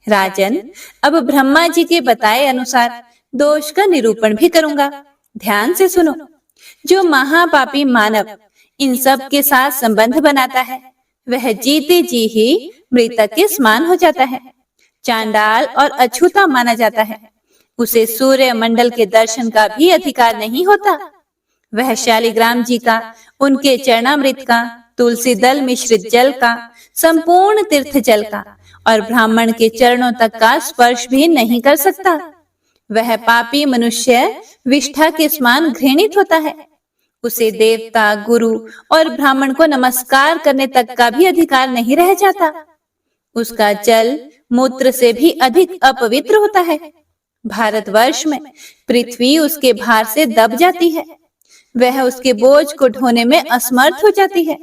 राजन, अब ब्रह्मा जी के बताए अनुसार दोष का निरूपण भी करूंगा। ध्यान से सुनो। जो महापापी मानव इन सब के साथ संबंध बनाता है, वह जीते जी ही मृतक के समान हो जाता है, चांडाल और अछूता माना जाता है। उसे सूर्य मंडल के दर्शन का भी अधिकार नहीं होता। वह शालिग्राम जी का, उनके चरणामृत का, तुलसी दल मिश्रित जल का, संपूर्ण तीर्थ जल का और ब्राह्मण के चरणों तक का स्पर्श भी नहीं कर सकता। वह पापी मनुष्य विष्ठा के समान घृणित होता है। उसे देवता, गुरु और ब्राह्मण को नमस्कार करने तक का भी अधिकार नहीं रह जाता। उसका जल मूत्र से भी अधिक अपवित्र होता है। भारतवर्ष में पृथ्वी उसके भार से दब जाती है। वह उसके बोझ को ढोने में असमर्थ हो जाती है।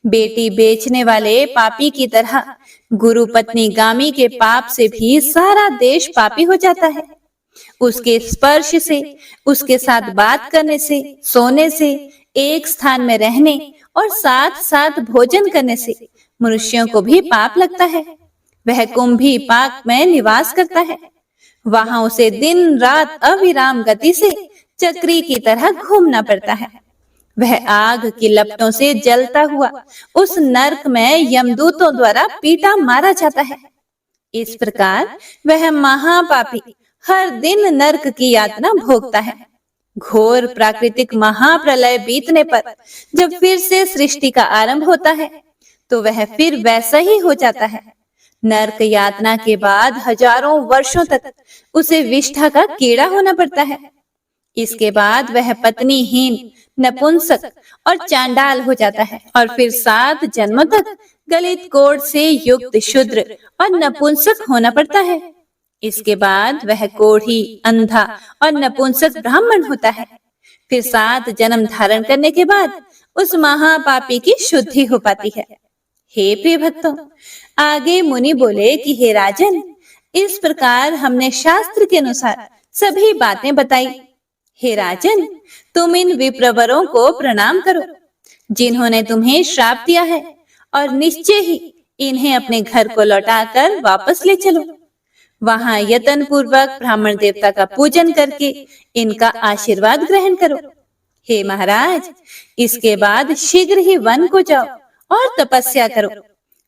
बेटी बेचने वाले पापी की तरह गुरु पत्नी गामी के पाप से भी सारा देश पापी हो जाता है। उसके स्पर्श से, उसके साथ बात करने से, सोने से, एक स्थान में रहने और साथ साथ भोजन करने से मनुष्यों को भी पाप लगता है। वह कुंभी पाक में निवास करता है। वहां उसे दिन रात अविराम गति से चक्री की तरह घूमना पड़ता है। वह आग की लपटों से जलता हुआ उस नरक में यमदूतों द्वारा पीटा मारा जाता है। इस प्रकार वह महापापी हर दिन नरक की यातना भोगता है। घोर प्राकृतिक महाप्रलय बीतने पर जब फिर से सृष्टि का आरंभ होता है, तो वह फिर वैसा ही हो जाता है। नरक यातना के बाद हजारों वर्षों तक उसे विष्ठा का कीड़ा होना पड़ता है। इसके बाद वह पत्नीहीन, नपुंसक और चांडाल हो जाता है और फिर 7 जन्मों तक गलित कोढ़ से युक्त शूद्र और नपुंसक होना पड़ता है। इसके बाद वह कोढ़ी, अंधा और नपुंसक ब्राह्मण होता है। फिर 7 जन्म धारण करने के बाद उस महापापी की शुद्धि हो पाती है। हे प्रिय भक्तों, आगे मुनि बोले कि हे राजन, इस प्रकार हमने शास्त्र के अनुसार सभी बातें बताई। हे राजन, तुम इन विप्रवरों को प्रणाम करो, जिन्होंने तुम्हें श्राप दिया है, और निश्चय ही इन्हें अपने घर को लौटाकर वापस ले चलो। वहां यत्न पूर्वक ब्राह्मण देवता का पूजन करके इनका आशीर्वाद ग्रहण करो। हे महाराज, इसके बाद शीघ्र ही वन को जाओ और तपस्या करो।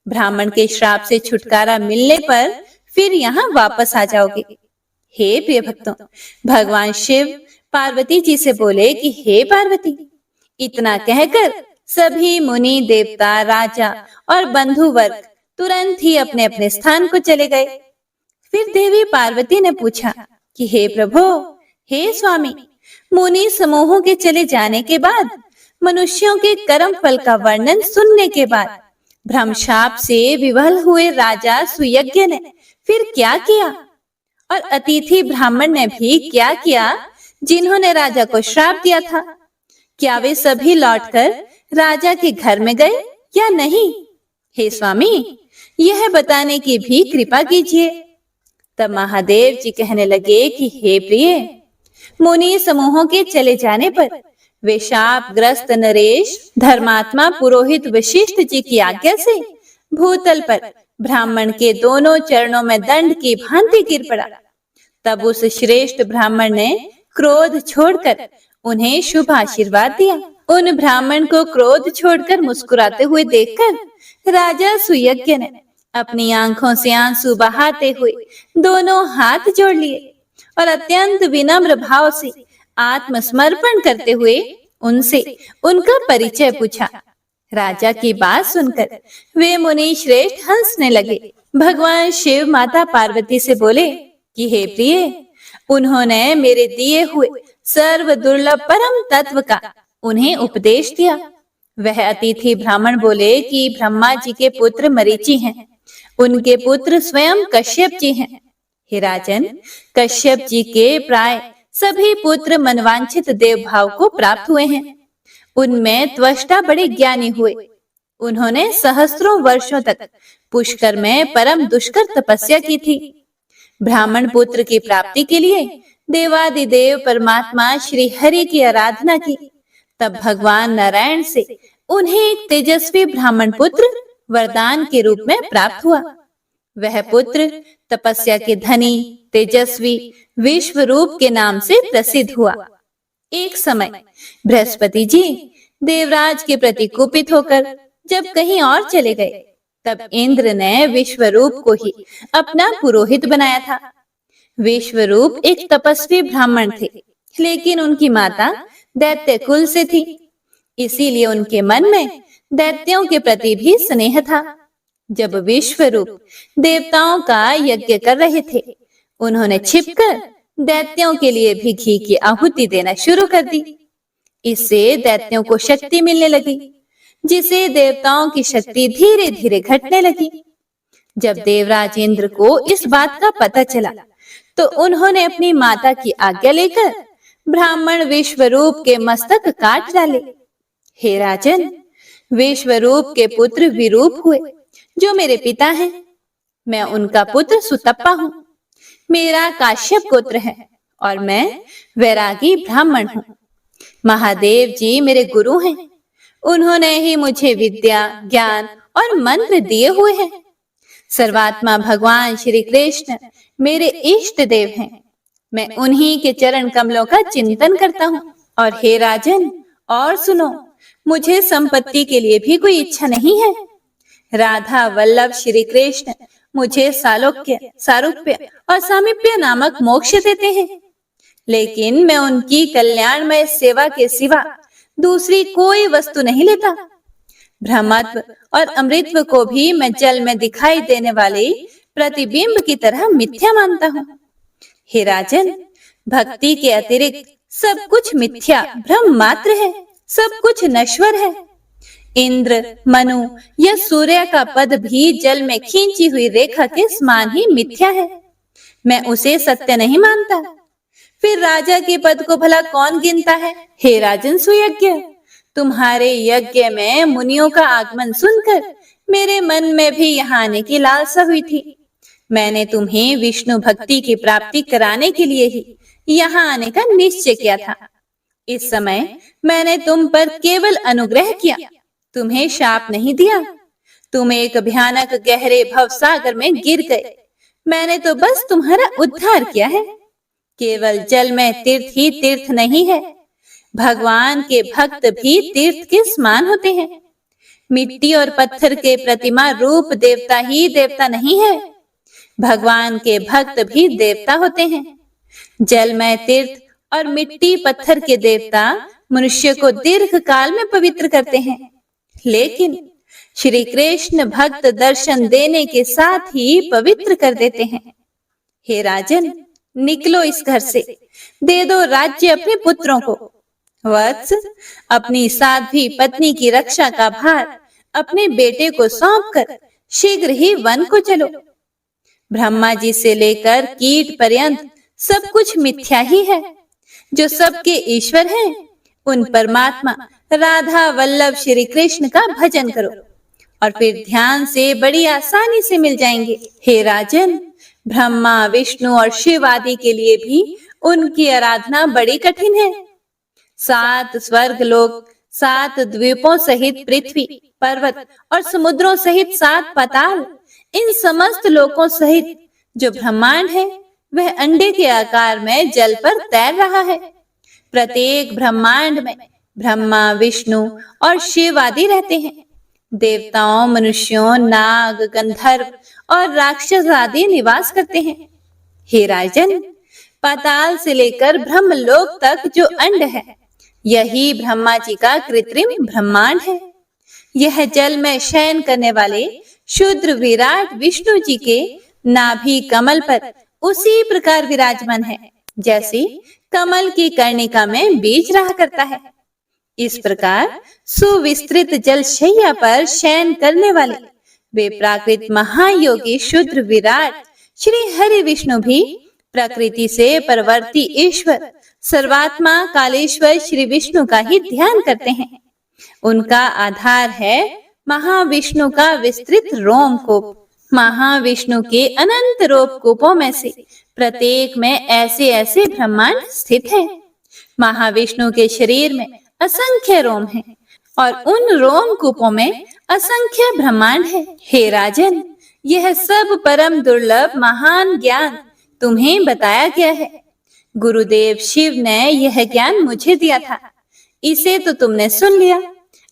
ब्राह्मण के श्राप से छुटकारा मिलने पर फिर यहाँ वापस आ जाओगे। हे प्रिय भक्तों, भगवान शिव पार्वती जी से बोले कि हे पार्वती, इतना कहकर सभी मुनि, देवता, राजा और बंधु वर्ग तुरंत ही अपने अपने स्थान को चले गए। फिर देवी पार्वती ने पूछा कि हे प्रभु, हे स्वामी, मुनि समूहों के चले जाने के बाद, मनुष्यों के कर्म फल का वर्णन सुनने के बाद, भ्रमशाप से विवल हुए राजा सुयज्ञ ने फिर क्या किया, और अतिथि ब्राह्मण ने भी क्या किया जिन्होंने राजा को श्राप दिया था? क्या वे सभी लौटकर राजा के घर में गए या नहीं? हे स्वामी, यह बताने की भी कृपा कीजिए। तब महादेव जी कहने लगे कि हे प्रिय, मुनि समूहों के चले जाने पर वे शाप ग्रस्त नरेश धर्मात्मा पुरोहित वशिष्ठ जी की आज्ञा से भूतल पर ब्राह्मण के दोनों चरणों में दंड की भांति गिर पड़ा। तब उस श्रेष्ठ ब्राह्मण ने क्रोध छोड़कर उन्हें शुभ आशीर्वाद दिया। उन ब्राह्मण को क्रोध छोड़कर मुस्कुराते हुए देखकर राजा सुयज्ञ ने अपनी आंखों से आंसू बहाते हुए दोनों हाथ जोड़ लिए और अत्यंत विनम्र भाव से आत्मसमर्पण करते हुए उनसे उनका परिचय पूछा। राजा की बात सुनकर वे मुनि श्रेष्ठ हंसने लगे। भगवान शिव माता पार्वती से बोले कि हे प्रिय, उन्होंने मेरे दिए हुए सर्व दुर्लभ परम तत्व का उन्हें उपदेश दिया। वह अतिथि ब्राह्मण बोले कि ब्रह्मा जी के पुत्र मरीचि हैं, उनके पुत्र स्वयं कश्यप जी हैं। हे राजन, कश्यप जी के प्राय सभी पुत्र मनवांछित देव भाव को प्राप्त हुए हैं। उनमें त्वष्टा बड़े ज्ञानी हुए। उन्होंने सहस्त्रों वर्षों तक पुष्कर में परम दुष्कर तपस्या की थी। ब्राह्मण पुत्र की प्राप्ति के लिए देवादिदेव परमात्मा श्री हरि की आराधना की, तब भगवान नारायण से उन्हें एक तेजस्वी ब्राह्मण पुत्र वरदान के रूप में प्राप्त हुआ। वह पुत्र तपस्या के धनी, तेजस्वी, विश्वरूप के नाम से प्रसिद्ध हुआ। एक समय बृहस्पति जी देवराज के प्रति कुपित होकर जब कहीं और चले गए, तब इंद्र ने विश्वरूप को ही अपना पुरोहित बनाया था। विश्वरूप एक तपस्वी ब्राह्मण थे, लेकिन उनकी माता दैत्य कुल से थी, इसीलिए उनके मन में दैत्यों के प्रति भी स्नेह था। जब विश्वरूप देवताओं का यज्ञ कर रहे थे, उन्होंने छिपकर दैत्यों के लिए भी घी की आहुति देना शुरू कर दी। इससे दैत्यों को शक्ति मिलने लगी, जिसे देवताओं की शक्ति धीरे धीरे घटने लगी। जब देवराज इंद्र को इस बात का पता चला, तो उन्होंने अपनी माता की आज्ञा लेकर ब्राह्मण विश्वरूप के मस्तक काट डाले। हे राजन, विश्वरूप के पुत्र विरूप हुए, जो मेरे पिता हैं। मैं उनका पुत्र सुतप्पा हूँ। मेरा काश्यप गोत्र है और मैं वैरागी ब्राह्मण हूँ। महादेव जी मेरे गुरु हैं। उन्होंने ही मुझे विद्या, ज्ञान और मंत्र दिए हुए हैं। सर्वात्मा भगवान श्री कृष्ण मेरे इष्ट देव हैं। मैं उन्हीं के चरण कमलों का चिंतन करता हूँ। और हे राजन, और सुनो, मुझे संपत्ति के लिए भी कोई इच्छा नहीं है। राधा वल्लभ श्री कृष्ण मुझे सालोक्य, सारूप्य और सामीप्य नामक मोक्ष देते हैं, लेकिन मैं उनकी कल्याणमय सेवा के सिवा दूसरी कोई वस्तु नहीं लेता। ब्रह्मत्व और अमृतत्व को भी मैं जल में दिखाई देने वाले प्रतिबिंब की तरह मिथ्या मानता हूँ। हे राजन, भक्ति के अतिरिक्त सब कुछ मिथ्या भ्रम मात्र है, सब कुछ नश्वर है। इंद्र, मनु या सूर्य का पद भी जल में खींची हुई रेखा के समान ही मिथ्या है। मैं उसे सत्य नहीं मानता। फिर राजा के पद को भला कौन गिनता है? हे राजन सुयज्ञ, तुम्हारे यज्ञ में मुनियों का आगमन सुनकर मेरे मन में भी यहाँ आने की लालसा हुई थी। मैंने तुम्हें विष्णु भक्ति की प्राप्ति कराने के लिए ही यहाँ आने का निश्चय किया था। इस समय मैंने तुम पर केवल अनुग्रह किया, तुम्हें शाप नहीं दिया। तुम एक भयानक गहरे भवसागर में गिर गए, मैंने तो बस तुम्हारा उद्धार किया है। केवल जल में तीर्थ ही तीर्थ नहीं है, भगवान के भक्त भी तीर्थ के समान होते हैं। मिट्टी और पत्थर के प्रतिमा रूप देवता ही देवता नहीं है, भगवान के भक्त भी देवता होते हैं। जल में तीर्थ और मिट्टी पत्थर के देवता मनुष्य को दीर्घ काल में पवित्र करते हैं, लेकिन श्री कृष्ण भक्त दर्शन देने के साथ ही पवित्र कर देते हैं। हे राजन, निकलो इस घर से, दे दो राज्य अपने पुत्रों को। वत्स, अपनी साध्वी पत्नी की रक्षा का भार अपने बेटे को सौंपकर शीघ्र ही वन को चलो। ब्रह्मा जी से लेकर कीट पर्यंत सब कुछ मिथ्या ही है। जो सबके ईश्वर हैं, उन परमात्मा राधा वल्लभ श्री कृष्ण का भजन करो और फिर ध्यान से बड़ी आसानी से मिल जाएंगे। हे राजन, ब्रह्मा, विष्णु और शिव आदि के लिए भी उनकी आराधना बड़ी कठिन है। 7 स्वर्ग लोक, 7 द्वीपों सहित पृथ्वी, पर्वत और समुद्रों सहित 7 पाताल, इन समस्त लोकों सहित जो ब्रह्मांड है, वह अंडे के आकार में जल पर तैर रहा है। प्रत्येक ब्रह्मांड में ब्रह्मा, विष्णु और शिव आदि रहते हैं। देवताओं, मनुष्यों, नाग, गंधर्व और राक्षस आदि निवास करते हैं। हे राजन, पाताल से लेकर ब्रह्मलोक तक जो अंड है, यही ब्रह्मा जी का कृत्रिम ब्रह्मांड है। यह जल में शयन करने वाले शुद्र विराट विष्णु जी के नाभि कमल पर उसी प्रकार विराजमान है, जैसे कमल की कर्णिका में बीज रहा करता है। इस प्रकार सुविस्तृत जल शैया पर शयन करने वाले वे प्राकृत महायोगी शुद्र विराट श्री हरि विष्णु भी प्रकृति से परवर्ती ईश्वर सर्वात्मा कालेश्वर श्री विष्णु का ही ध्यान करते हैं। उनका आधार है महाविष्णु का विस्तृत रोमकूप। महाविष्णु के अनंत रोमकूपों में से प्रत्येक में ऐसे ऐसे ब्रह्मांड स्थित है। महाविष्णु के शरीर में असंख्य रोम हैं और उन रोम कूपों में असंख्य ब्रह्मांड है। हे राजन, यह सब परम दुर्लभ महान ज्ञान तुम्हें बताया गया है। गुरुदेव शिव ने यह ज्ञान मुझे दिया था, इसे तो तुमने सुन लिया।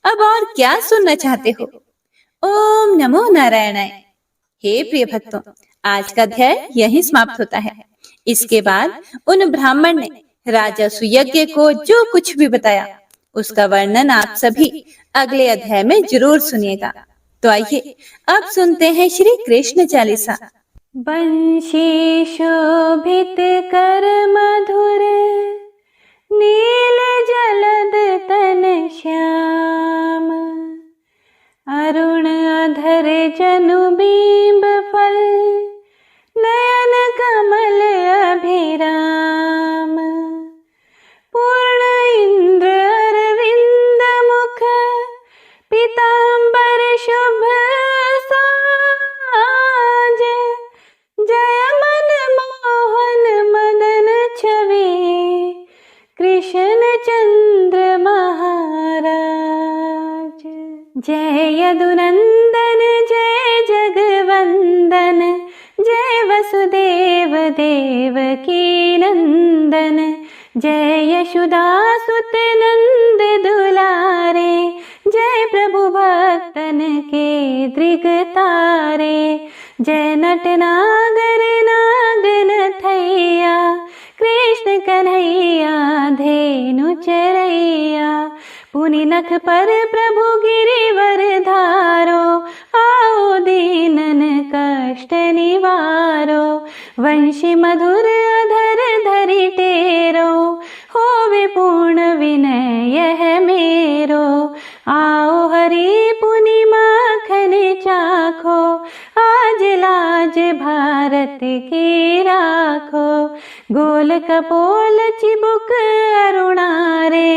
अब और क्या सुनना चाहते हो? ओम नमो नारायणाय। हे प्रिय भक्तों, आज का अध्याय यहीं समाप्त होता है। इसके बाद उन ब्राह्मण ने राजा सुयज्ञ को जो कुछ भी बताया उसका वर्णन आप सभी अगले अध्याय में जरूर सुनिएगा। तो आइए अब सुनते हैं श्री कृष्ण चालीसा। बंशी शोभित कर मधुर, नील जलद तन श्याम, अरुण अधर जनु बिंब फल, नयन कमल अभिराम, पूर्ण इंद्र अरविंद मुख, पीतांबर शुभ साज, जय मन मोहन मदन छवि, कृष्ण चंद्र महाराज। जय यदुनंदन जय जगवंदन, जय वसुदेव देवकी नंदन, जय यशोदासुत नंद दुलारे, जय प्रभु भक्तन के दृगतारे, जय नट नागर नागन थैया, कृष्ण कन्हैया धेनु चरैया, पुनि नख पर प्रभु गिरिवर धारो, आओ दीनन कष्ट निवारो, वंशी मधुर अधर धरि टेरो, होवे पूर्ण विनय यह मेरो, आओ हरि पुनि माखन चाखो, आज लाज भारत की राखो, गोल कपोल चिबुक अरुणारे,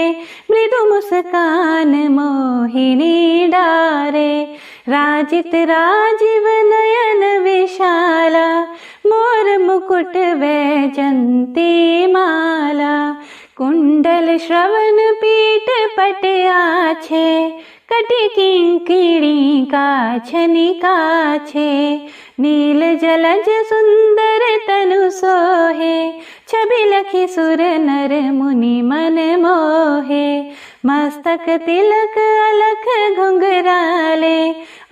मृदु मुस्कान मोहिनी डारे, राजित राजीव नयन विशाला, मोर मुकुट वैजंती माला, कुंडल श्रवण पीठ पट आछे, कटि किंकिणी काछनि काछे, नील जलज सुंदर तनु सोहे, छवि लखी सुर नर मुनि मन मोहे, मस्तक तिलक अलख घुंघराले,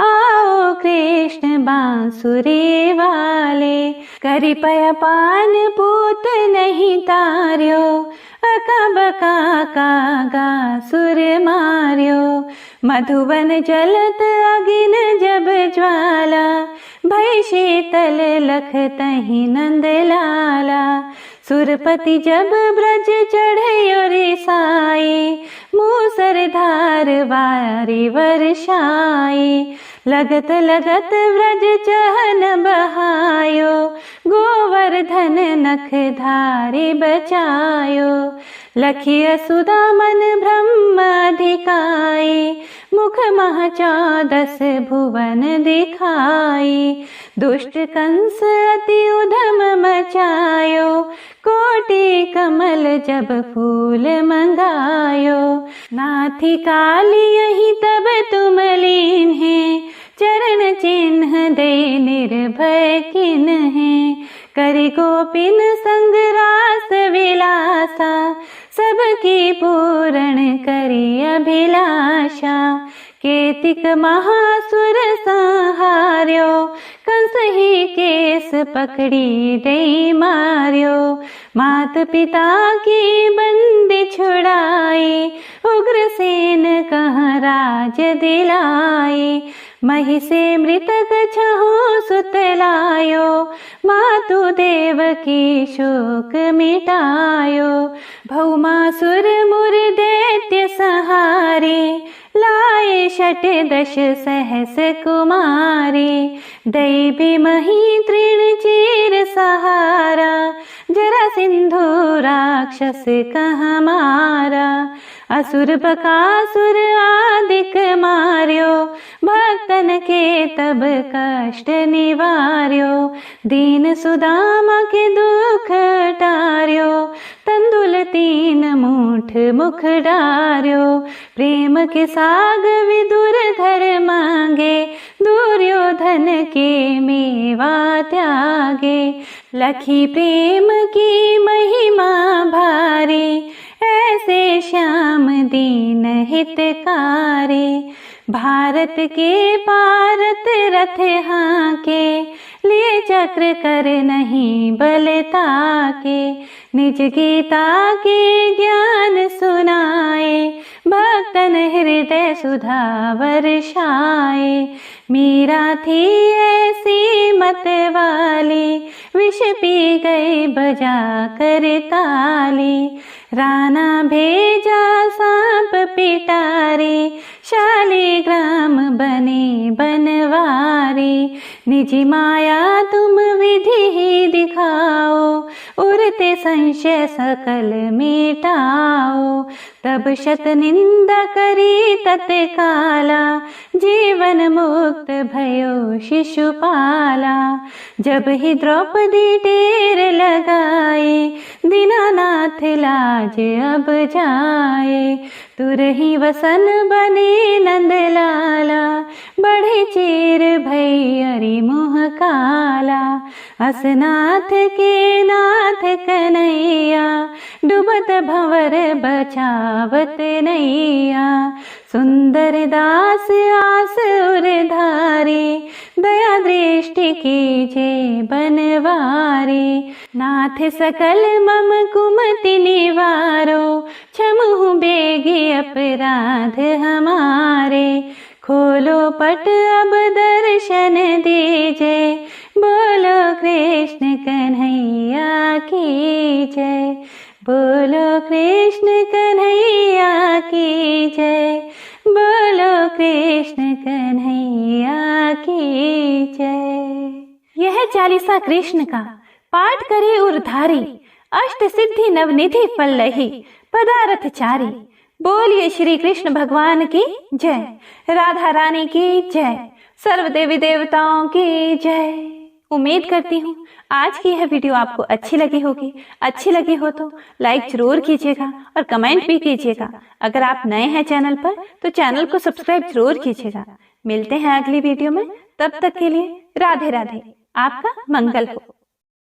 आओ कृष्ण बांसुरी वाले, करि पय पान पूत नहीं तार्यो, अका बका कागा सुर मार्यो, मधुवन जलत अगिन जब ज्वाला, भय शीतल लख तहि नंद लाला, सुरपति जब ब्रज चढ़यो रिसाई, मूसर धार वारी वर्षाई, लगत लगत व्रज चहन बहायो, गोवर्धन नख धारी बचायो, लखिय सुधा मन ब्रह्म अधिकाई, मुख मह 14 भुवन दिखाई, दुष्ट कंस अति उधम मचायो, कोटि कमल जब फूल मंगायो, नाथी काली यही तब तुम लीन है, चरण चिन्ह दे निर्भय किन है, करि गोपिन संग रास विलासा, सबकी पूर्ण करी अभिलाषा, केतिक महासुर संहार्यो, कंस ही केस पकड़ी दे मार्यो, मात पिता की बंदी छुड़ाई, उग्रसेन कहाँ राज दिलाई, मही से मृतक छहो सुतलायो, मातु देव की शोक मिटायो, भौमासुर मुर दैत्य सहारे, लाए 18 सहस कुमारी, दैवी मही तृण चीर सहारा, जरा सिंधु राक्षस कहाँ मारा, असुर बकासुर आदिक मार्यो, भक्तन के तब कष्ट निवार्यो। दीन सुदामा के दुख टार्यो, तंदुल 3 मूठ मुख डार्यो। प्रेम के साग विदुर घर मांगे, दुर्योधन के मेवा त्यागे। लखी प्रेम की महिमा भारी, ऐसे श्याम दीन हितकारी। भारत के पारत रथ हाके, लिए चक्र कर नहीं बलता के। निज गीता के ज्ञान सुनाए, भक्तन हृदय सुधा वर्षाए। मीरा थी ऐसी मत वाली, विष पी गई बजा कर ताली। राणा भेजा सांप पिटारी, शालिग्राम बने बनवारी। निजी माया तुम विधि ही दिखाओ, उड़ते संशय सकल मिटाओ। तब शत निंदा करी तत्काला, जीवन मुक्त भयो शिशुपाला। जब ही द्रौपदी टेर लगाए, दीनानाथ लाज अब जाए। तुरही वसन बने नंदलाला, बढ़े चीर भई अरि मुह काला। असनाथ के नाथ कन्हैया, डूबत भंवर बचावत नैया। सुंदर दास आस उरधारी, दया दृष्टि कीजे बनवारी। नाथ सकल मम कुमति निवारो, क्षमहु बेगी अपराध हमारे। खोलो पट अब दर्शन दीजे, बोलो कृष्ण कन्हैया की जय। बोलो कृष्ण कन्हैया की जय। बोलो कृष्ण कन्हैया की जय। यह चालीसा कृष्ण का पाठ करे उरधारी, अष्ट सिद्धि नवनिधि फल लही, पदारथ चारी। बोलिए श्री कृष्ण भगवान की जय, राधा रानी की जय, सर्व देवी देवताओं की जय। उम्मीद करती हूँ आज की यह वीडियो आपको अच्छी लगी होगी। अच्छी लगी हो तो लाइक जरूर कीजिएगा और कमेंट भी कीजिएगा। अगर आप नए हैं चैनल पर तो चैनल को सब्सक्राइब जरूर कीजिएगा। मिलते हैं अगली वीडियो में, तब तक के लिए राधे राधे। आपका मंगल हो।